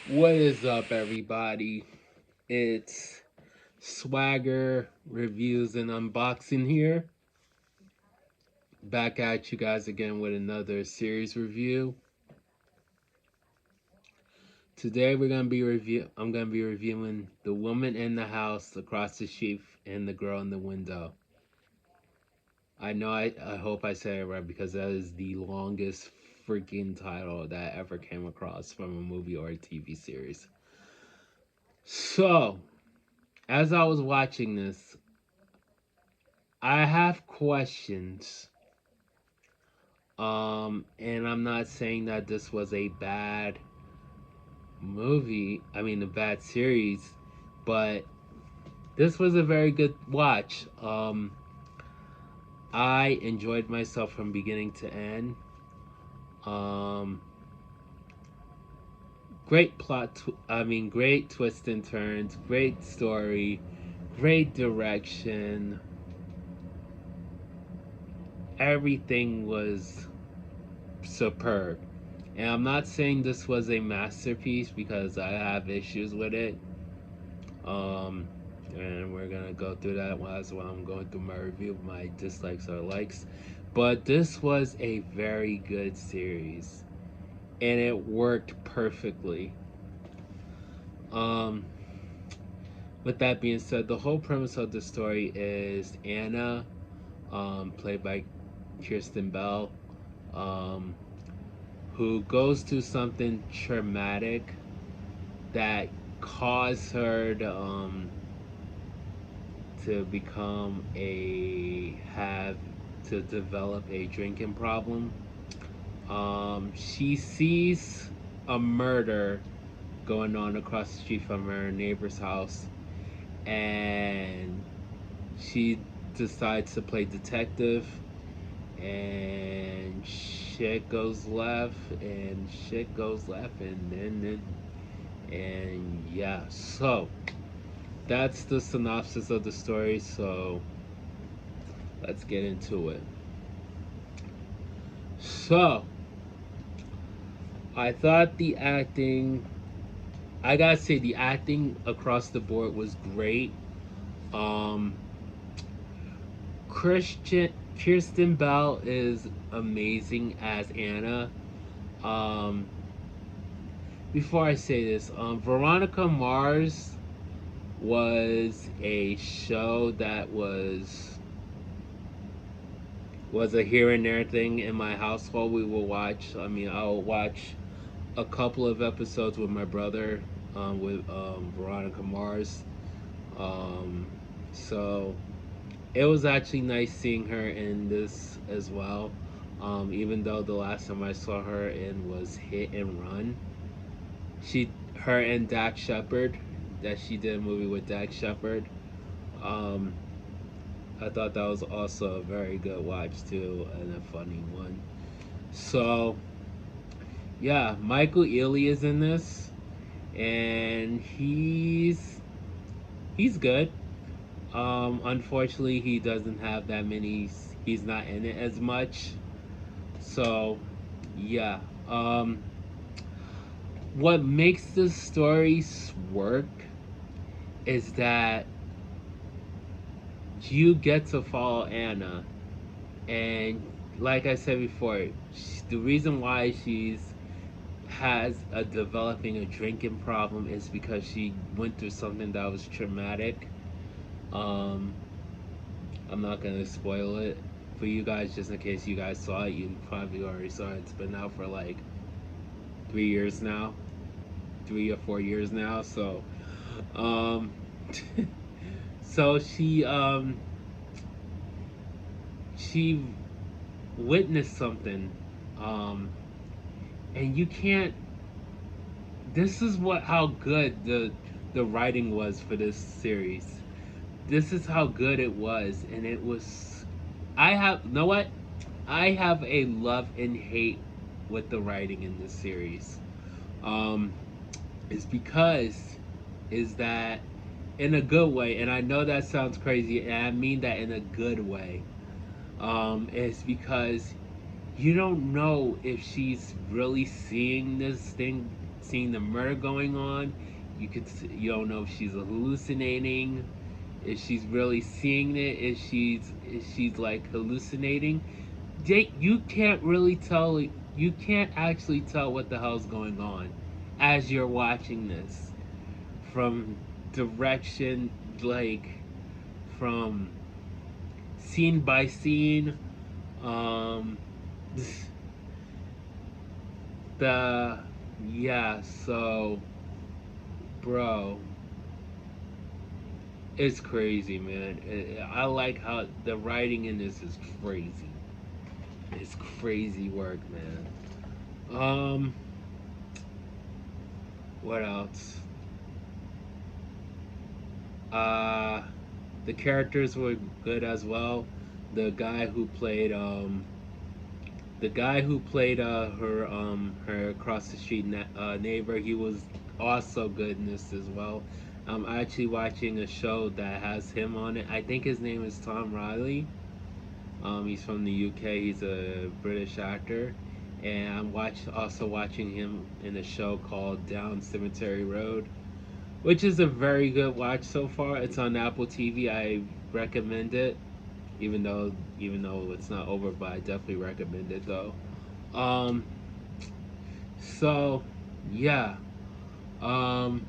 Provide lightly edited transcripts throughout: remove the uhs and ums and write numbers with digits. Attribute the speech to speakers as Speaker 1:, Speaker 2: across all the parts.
Speaker 1: What is up, everybody? It's Swagger Reviews and Unboxing here. Back at you guys again with another series review. Today I'm gonna be reviewing The Woman in the House Across the Street and The Girl in the Window. I hope I say it right because that is the longest freaking title that I ever came across from a movie or a TV series. So, as I was watching this, I have questions. And I'm not saying that this was a bad a bad series, but this was a very good watch. I enjoyed myself from beginning to end. Um, great twists and turns, great story, great direction. Everything was superb. And I'm not saying this was a masterpiece because I have issues with it. Um, and we're gonna go through that as well. I'm going through my review of my dislikes or likes. But this was a very good series, and it worked perfectly. Um, with that being said, the whole premise of the story is Anna, played by Kirsten Bell, um, who goes through something traumatic that caused her to become a have to develop a drinking problem. She sees a murder going on across the street from her neighbor's house, and she decides to play detective. And shit goes left, and shit goes left, and yeah. So that's the synopsis of the story. So let's get into it. So, I thought I gotta say, the acting across the board was great. Um, Kirsten Bell is amazing as Anna. Um, before I say this, Veronica Mars was a show that was a here and there thing in my household. We will watch. I'll watch a couple of episodes with my brother, with Veronica Mars. Um, so it was actually nice seeing her in this as well. Even though the last time I saw her in was Hit and Run, her and Dak Shepard, that she did a movie with Dak Shepard. Um, I thought that was also a very good watch too, and a funny one. So yeah, Michael Ealy is in this, and he's good. Unfortunately, he doesn't have that many. He's not in it as much. So, yeah. What makes the stories work is that you get to follow Anna, and like I said before, the reason why she's has a developing a drinking problem is because she went through something that was traumatic. Um, I'm not gonna spoil it for you guys, just in case you guys saw it. You probably already saw it. It's been out for like 3 years now, 3 or 4 years now. Um, so she witnessed something, um, and you can't. This is what how good the writing was for this series. This is how good it was, and it was. I have know what I have a love and hate with the writing in this series. Um, is because is that in a good way, and I know that sounds crazy, and I mean that in a good way. Is because you don't know if she's really seeing this thing seeing the murder going on. You don't know if she's hallucinating, if she's really seeing it, if she's like hallucinating. You can't really tell. You can't actually tell what the hell's going on as you're watching this from direction, like from scene by scene. Um, the yeah. So, bro, it's crazy, man. I like how the writing in this is crazy. It's crazy work, man. What else? Uh, the characters were good as well. The guy who played her across the street neighbor, he was also good in this as well. I'm actually watching a show that has him on it. I think his name is Tom Riley. He's from the UK. He's a British actor, and also watching him in a show called Down Cemetery Road, which is a very good watch so far. It's on Apple TV. I recommend it, even though it's not over, but I definitely recommend it though. Um, so yeah, um,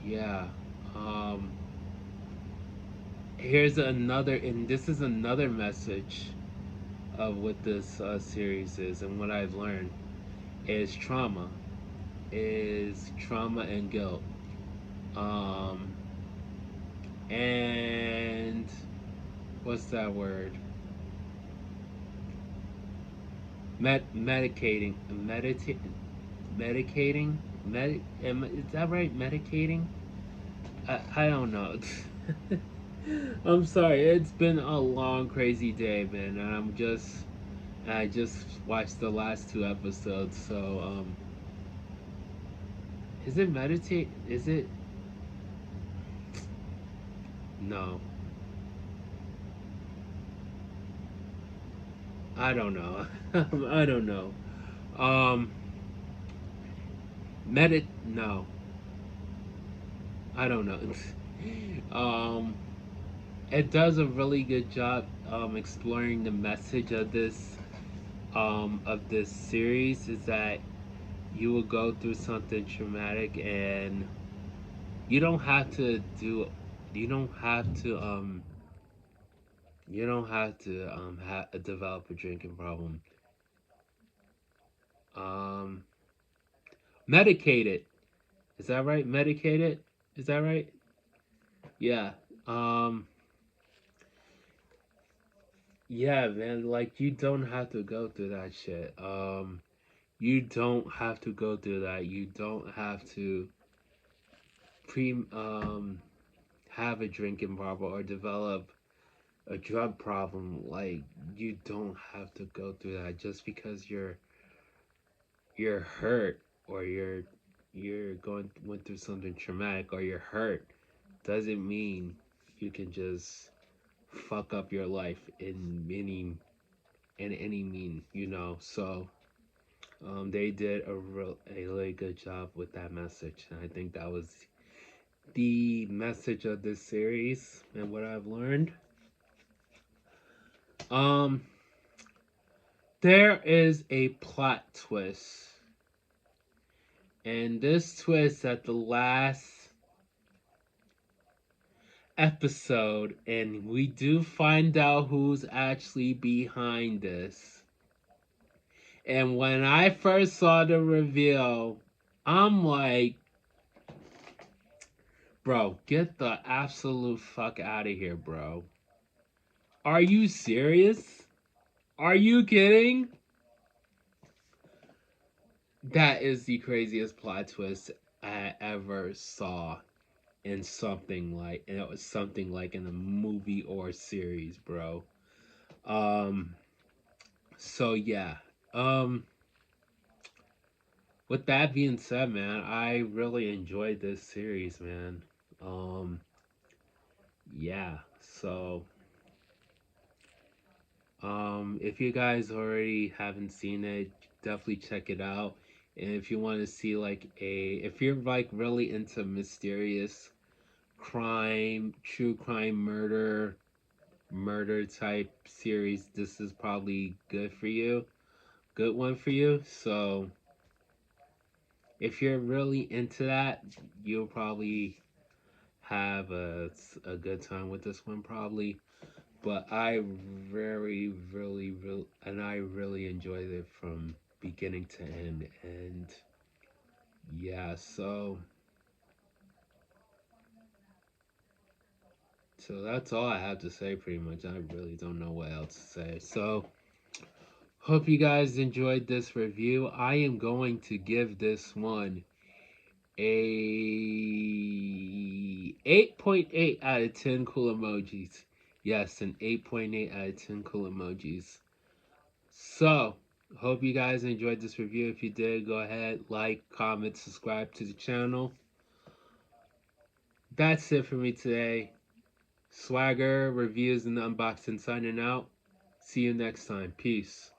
Speaker 1: yeah. Um, and this is another message of what this series is, and what I've learned is trauma and guilt. Um, and what's that word? Medicating, medicating, is that right? Medicating? I don't know. I'm sorry. It's been a long, crazy day, man, and I just watched the last two episodes. So, is it meditate? Is it no? I don't know. I don't know. Um, No, I don't know. um, it does a really good job exploring the message of this series is that you will go through something traumatic, and you don't have to do you don't have to develop a drinking problem. um Medicate it. Is that right? Medicate it. Is that right? Yeah. um yeah, man, like you don't have to go through that shit. You don't have to go through that. You don't have to pre have a drinking problem or develop a drug problem. Like, you don't have to go through that just because you're hurt, or you're going went through something traumatic, or you're hurt, doesn't mean you can just fuck up your life in any mean, so they did a really good job with that message, and I think that was the message of this series and what I've learned. um there is a plot twist, and this twist at the last episode, and we do find out who's actually behind this. And when I first saw the reveal, I'm like, bro, get the absolute fuck out of here, bro. Are you serious? Are you kidding? That is the craziest plot twist I ever saw and it was something like in a movie or series, bro. Um so yeah. Um with that being said, man, I really enjoyed this series, man. Um yeah. So if you guys already haven't seen it, definitely check it out. And if you want to see if you're like really into mysterious crime, true crime, murder type series, this is probably good for you. Good one for you. So if you're really into that, you'll probably have a good time with this one probably. But I I really enjoyed it from beginning to end. And yeah, so that's all I have to say pretty much. I really don't know what else to say. So hope you guys enjoyed this review. I am going to give this one a 8.8 out of 10 cool emojis. Yes, an 8.8 out of 10 cool emojis. So, hope you guys enjoyed this review. If you did, go ahead, like, comment, subscribe to the channel. That's it for me today. Swagger, reviews, and unboxing signing out. See you next time. Peace.